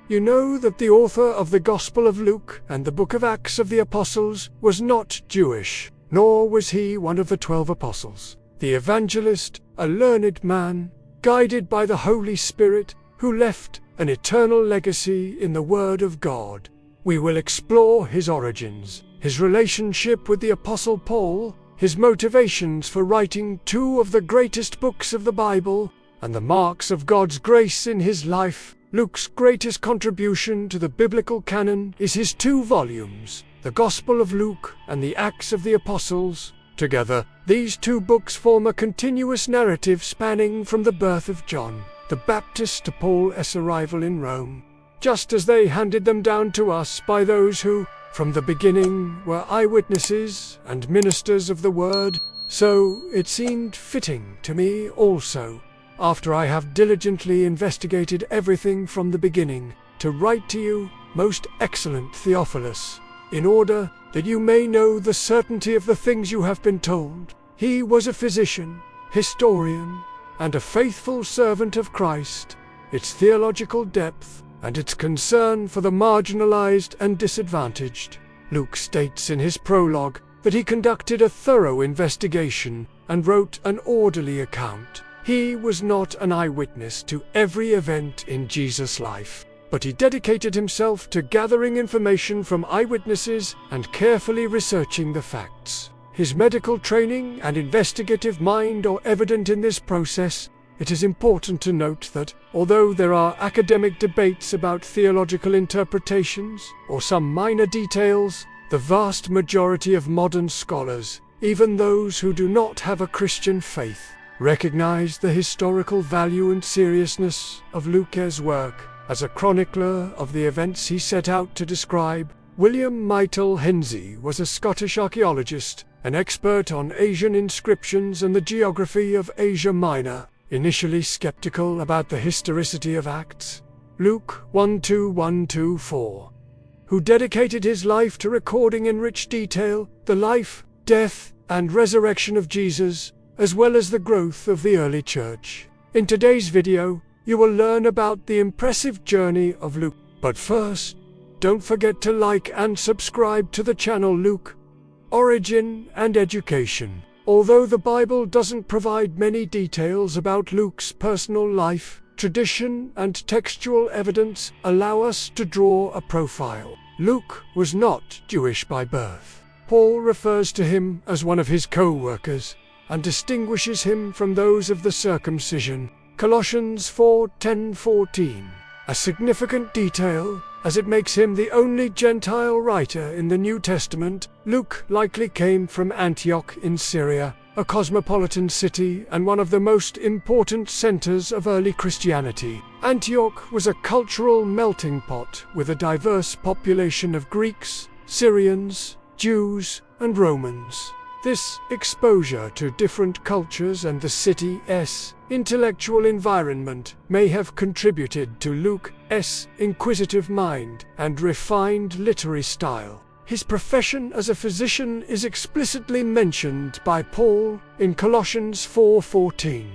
you know that the author of the Gospel of Luke and the book of Acts of the Apostles was not Jewish, nor was he one of the 12 apostles. The Evangelist, a learned man, guided by the Holy Spirit, who left an eternal legacy in the Word of God. We will explore his origins, his relationship with the Apostle Paul, his motivations for writing 2 of the greatest books of the Bible, and the marks of God's grace in his life. Luke's greatest contribution to the biblical canon is his 2 volumes, the Gospel of Luke and the Acts of the Apostles. Together, these 2 books form a continuous narrative spanning from the birth of John the Baptist to Paul's arrival in Rome, just as they handed them down to us by those who, from the beginning, were eyewitnesses and ministers of the Word. So it seemed fitting to me also, after I have diligently investigated everything from the beginning, to write to you, most excellent Theophilus, in order that you may know the certainty of the things you have been told. He was a physician, historian, and a faithful servant of Christ. Its theological depth and its concern for the marginalized and disadvantaged. Luke states in his prologue that he conducted a thorough investigation and wrote an orderly account. He was not an eyewitness to every event in Jesus' life, but he dedicated himself to gathering information from eyewitnesses and carefully researching the facts. His medical training and investigative mind are evident in this process. It is important to note that, although there are academic debates about theological interpretations or some minor details, the vast majority of modern scholars, even those who do not have a Christian faith, recognize the historical value and seriousness of Luke's work as a chronicler of the events he set out to describe. William Michael Hensey was a Scottish archaeologist, an expert on Asian inscriptions and the geography of Asia Minor, initially skeptical about the historicity of Acts. Luke 1:1-4, who dedicated his life to recording in rich detail the life, death, and resurrection of Jesus, as well as the growth of the early church. In today's video, you will learn about the impressive journey of Luke. But first, don't forget to like and subscribe to the channel Luke, Origin and Education. Although the Bible doesn't provide many details about Luke's personal life, tradition and textual evidence allow us to draw a profile. Luke was not Jewish by birth. Paul refers to him as one of his co-workers and distinguishes him from those of the circumcision. Colossians 4:10-14, a significant detail, as it makes him the only Gentile writer in the New Testament. Luke likely came from Antioch in Syria, a cosmopolitan city and one of the most important centers of early Christianity. Antioch was a cultural melting pot with a diverse population of Greeks, Syrians, Jews, and Romans. This exposure to different cultures and the city's intellectual environment may have contributed to Luke's inquisitive mind and refined literary style. His profession as a physician is explicitly mentioned by Paul in Colossians 4:14.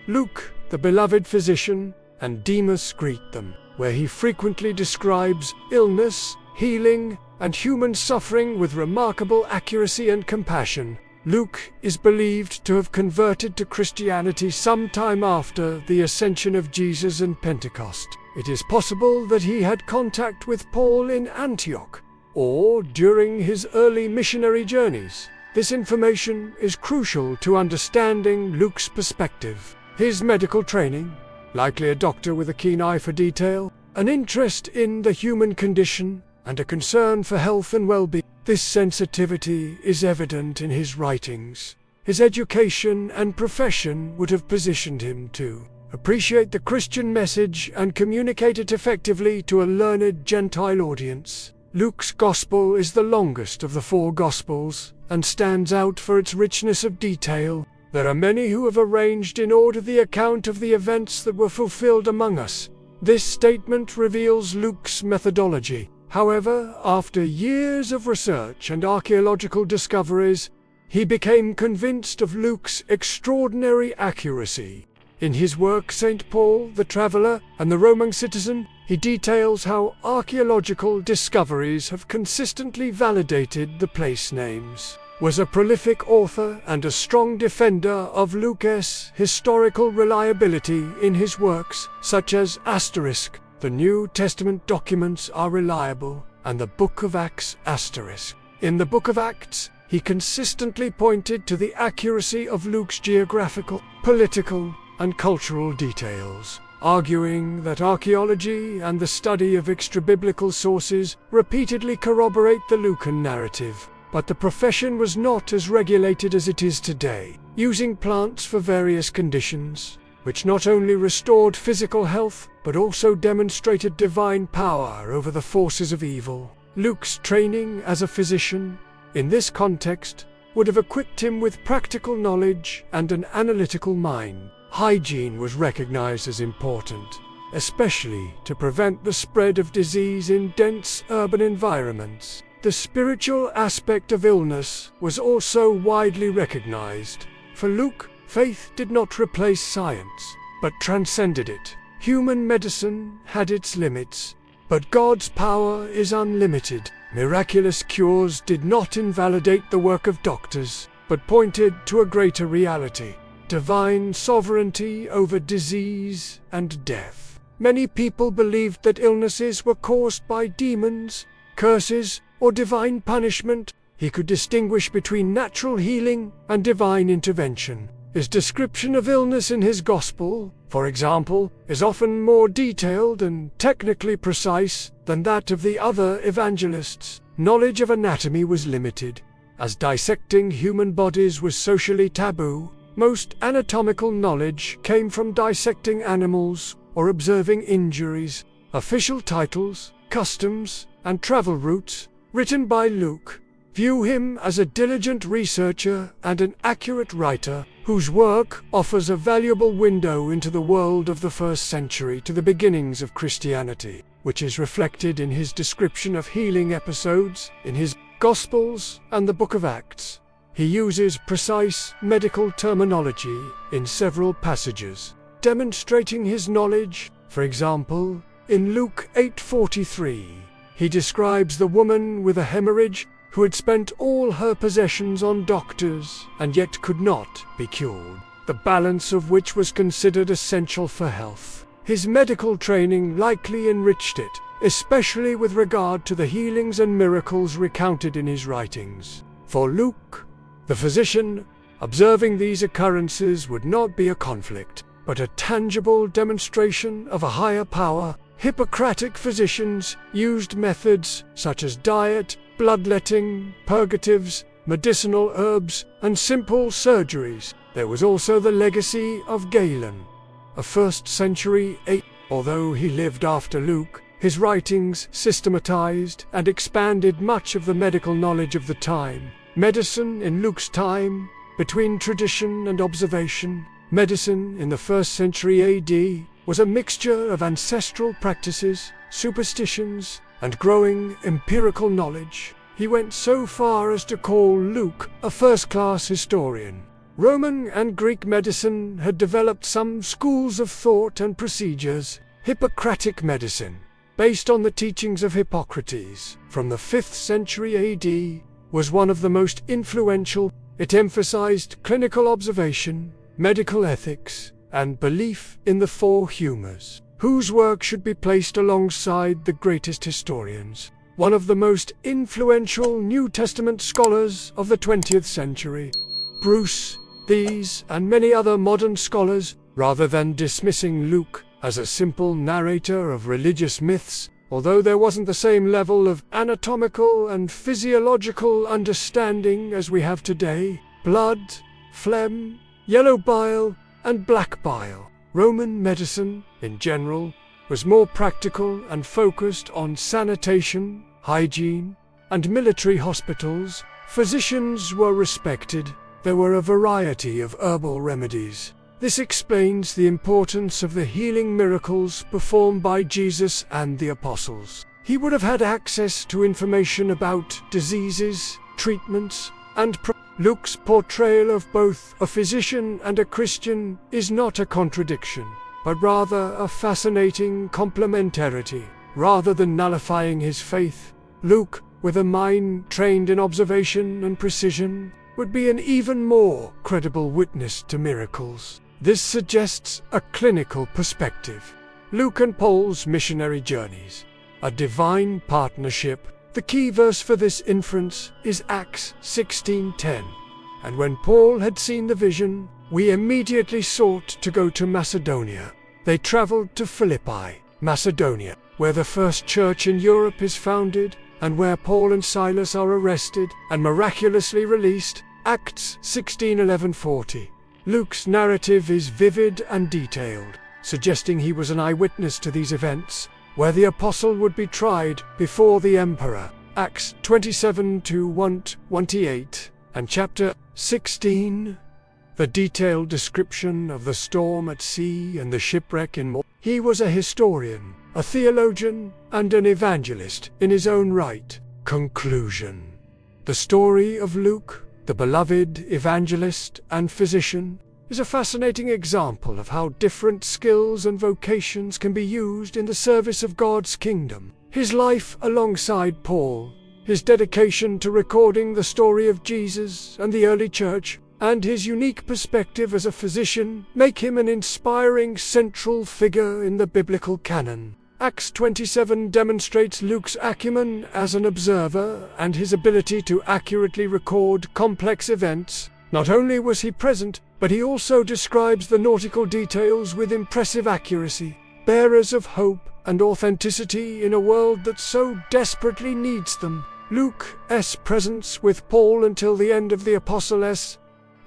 Luke, the beloved physician, and Demas greet them, where he frequently describes illness, healing, and human suffering with remarkable accuracy and compassion. Luke is believed to have converted to Christianity sometime after the ascension of Jesus and Pentecost. It is possible that he had contact with Paul in Antioch, or during his early missionary journeys. This information is crucial to understanding Luke's perspective. His medical training, likely a doctor with a keen eye for detail, an interest in the human condition, and a concern for health and well-being. This sensitivity is evident in his writings. His education and profession would have positioned him to appreciate the Christian message and communicate it effectively to a learned Gentile audience. Luke's Gospel is the longest of the 4 Gospels and stands out for its richness of detail. There are many who have arranged in order the account of the events that were fulfilled among us. This statement reveals Luke's methodology. However, after years of research and archaeological discoveries, he became convinced of Luke's extraordinary accuracy. In his work St. Paul, the Traveller, and the Roman Citizen, he details how archaeological discoveries have consistently validated the place names. Was a prolific author and a strong defender of Luke's historical reliability in his works, such as Asterisk, the New Testament documents are reliable, and the Book of Acts Asterisk. In the Book of Acts, he consistently pointed to the accuracy of Luke's geographical, political, and cultural details, arguing that archaeology and the study of extra-biblical sources repeatedly corroborate the Lucan narrative. But the profession was not as regulated as it is today, using plants for various conditions, which not only restored physical health, but also demonstrated divine power over the forces of evil. Luke's training as a physician, in this context, would have equipped him with practical knowledge and an analytical mind. Hygiene was recognized as important, especially to prevent the spread of disease in dense urban environments. The spiritual aspect of illness was also widely recognized. For Luke, faith did not replace science, but transcended it. Human medicine had its limits, but God's power is unlimited. Miraculous cures did not invalidate the work of doctors, but pointed to a greater reality: divine sovereignty over disease and death. Many people believed that illnesses were caused by demons, curses, or divine punishment. He could distinguish between natural healing and divine intervention. His description of illness in his Gospel, for example, is often more detailed and technically precise than that of the other evangelists. Knowledge of anatomy was limited, as dissecting human bodies was socially taboo. Most anatomical knowledge came from dissecting animals or observing injuries. Official titles, customs, and travel routes, written by Luke, view him as a diligent researcher and an accurate writer, whose work offers a valuable window into the world of the first century to the beginnings of Christianity, which is reflected in his description of healing episodes in his Gospels and the Book of Acts. He uses precise medical terminology in several passages, demonstrating his knowledge. For example, in Luke 8:43, he describes the woman with a hemorrhage who had spent all her possessions on doctors and yet could not be cured, the balance of which was considered essential for health. His medical training likely enriched it, especially with regard to the healings and miracles recounted in his writings. For Luke, the physician, observing these occurrences would not be a conflict, but a tangible demonstration of a higher power. Hippocratic physicians used methods such as diet, bloodletting, purgatives, medicinal herbs, and simple surgeries. There was also the legacy of Galen, a 1st century atheist. Although he lived after Luke, his writings systematized and expanded much of the medical knowledge of the time. Medicine in Luke's time, between tradition and observation. Medicine in the 1st century AD was a mixture of ancestral practices, superstitions, and growing empirical knowledge. He went so far as to call Luke a first-class historian. Roman and Greek medicine had developed some schools of thought and procedures. Hippocratic medicine, based on the teachings of Hippocrates from the 5th century AD, was one of the most influential. It emphasized clinical observation, medical ethics, and belief in the 4 humors, whose work should be placed alongside the greatest historians. One of the most influential New Testament scholars of the 20th century. Bruce, these and many other modern scholars, rather than dismissing Luke as a simple narrator of religious myths, although there wasn't the same level of anatomical and physiological understanding as we have today, blood, phlegm, yellow bile, and black bile. Roman medicine, in general, was more practical and focused on sanitation, hygiene, and military hospitals. Physicians were respected. There were a variety of herbal remedies. This explains the importance of the healing miracles performed by Jesus and the apostles. He would have had access to information about diseases, treatments, and Luke's portrayal of both a physician and a Christian is not a contradiction, but rather a fascinating complementarity. Rather than nullifying his faith, Luke, with a mind trained in observation and precision, would be an even more credible witness to miracles. This suggests a clinical perspective. Luke and Paul's missionary journeys, a divine partnership. The key verse for this inference is Acts 16:10. And when Paul had seen the vision, we immediately sought to go to Macedonia. They traveled to Philippi, Macedonia, where the first church in Europe is founded, and where Paul and Silas are arrested and miraculously released. Acts 16:11-40. Luke's narrative is vivid and detailed, suggesting he was an eyewitness to these events, where the apostle would be tried before the emperor. Acts 27-1-28, and chapter 16. The detailed description of the storm at sea and the shipwreck in Malta. He was a historian, a theologian, and an evangelist in his own right. Conclusion. The story of Luke, the beloved evangelist and physician, is a fascinating example of how different skills and vocations can be used in the service of God's kingdom. His life alongside Paul, his dedication to recording the story of Jesus and the early church, and his unique perspective as a physician make him an inspiring central figure in the biblical canon. Acts 27 demonstrates Luke's acumen as an observer and his ability to accurately record complex events. Not only was he present, but he also describes the nautical details with impressive accuracy, bearers of hope and authenticity in a world that so desperately needs them. Luke's presence with Paul until the end of the apostle's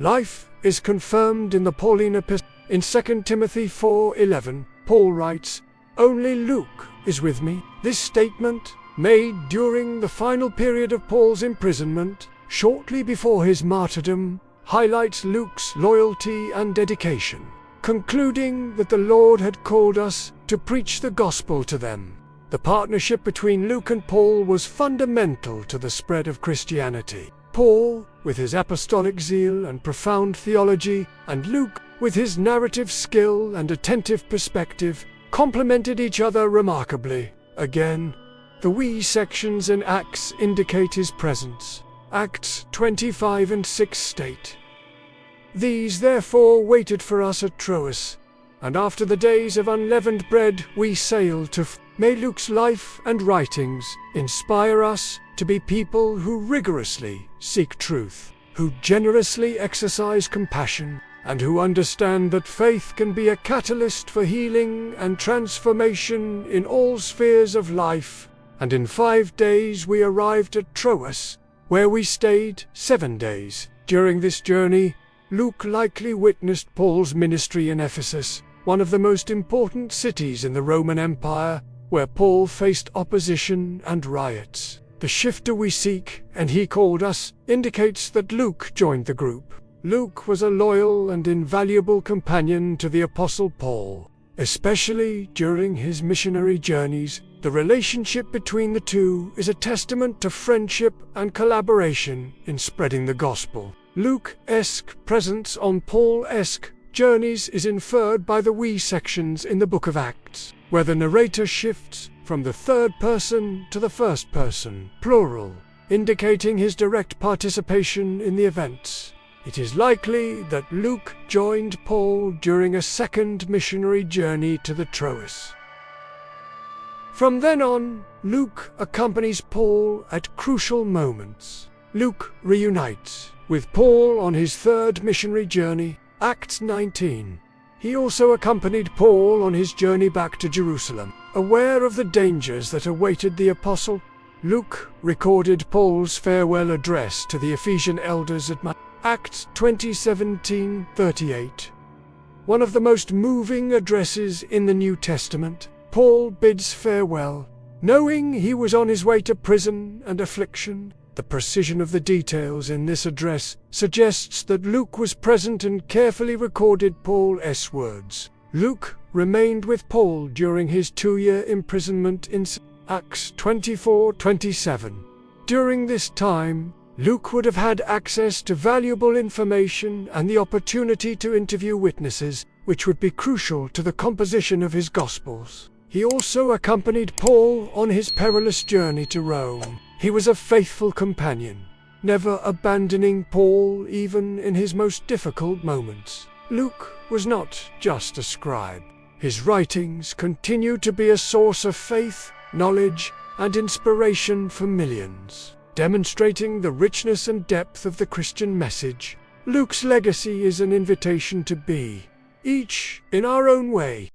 life is confirmed in the Pauline epistle. In 2 Timothy 4:11, Paul writes, "Only Luke is with me." This statement, made during the final period of Paul's imprisonment, shortly before his martyrdom, highlights Luke's loyalty and dedication, concluding that the Lord had called us to preach the gospel to them. The partnership between Luke and Paul was fundamental to the spread of Christianity. Paul, with his apostolic zeal and profound theology, and Luke, with his narrative skill and attentive perspective, complemented each other remarkably. Again, the we sections in Acts indicate his presence. Acts 25:6 state, "These therefore waited for us at Troas, and after the days of unleavened bread we sailed to May Luke's life and writings inspire us to be people who rigorously seek truth, who generously exercise compassion, and who understand that faith can be a catalyst for healing and transformation in all spheres of life." And in 5 days we arrived at Troas, where we stayed 7 days. During this journey, Luke likely witnessed Paul's ministry in Ephesus, one of the most important cities in the Roman Empire, where Paul faced opposition and riots. The shifter we seek, and he called us, indicates that Luke joined the group. Luke was a loyal and invaluable companion to the Apostle Paul, especially during his missionary journeys. The relationship between the two is a testament to friendship and collaboration in spreading the gospel. Luke's presence on Paul's journeys is inferred by the we sections in the book of Acts, where the narrator shifts from the third person to the first person, plural, indicating his direct participation in the events. It is likely that Luke joined Paul during a second missionary journey to the Troas. From then on, Luke accompanies Paul at crucial moments. Luke reunites with Paul on his third missionary journey, Acts 19. He also accompanied Paul on his journey back to Jerusalem. Aware of the dangers that awaited the apostle, Luke recorded Paul's farewell address to the Ephesian elders at Acts 20:17-38. One of the most moving addresses in the New Testament, Paul bids farewell, knowing he was on his way to prison and affliction. The precision of the details in this address suggests that Luke was present and carefully recorded Paul's words. Luke remained with Paul during his 2-year imprisonment in Acts 24:27. During this time, Luke would have had access to valuable information and the opportunity to interview witnesses, which would be crucial to the composition of his Gospels. He also accompanied Paul on his perilous journey to Rome. He was a faithful companion, never abandoning Paul even in his most difficult moments. Luke was not just a scribe. His writings continued to be a source of faith, knowledge, and inspiration for millions, demonstrating the richness and depth of the Christian message. Luke's legacy is an invitation to be, each in our own way,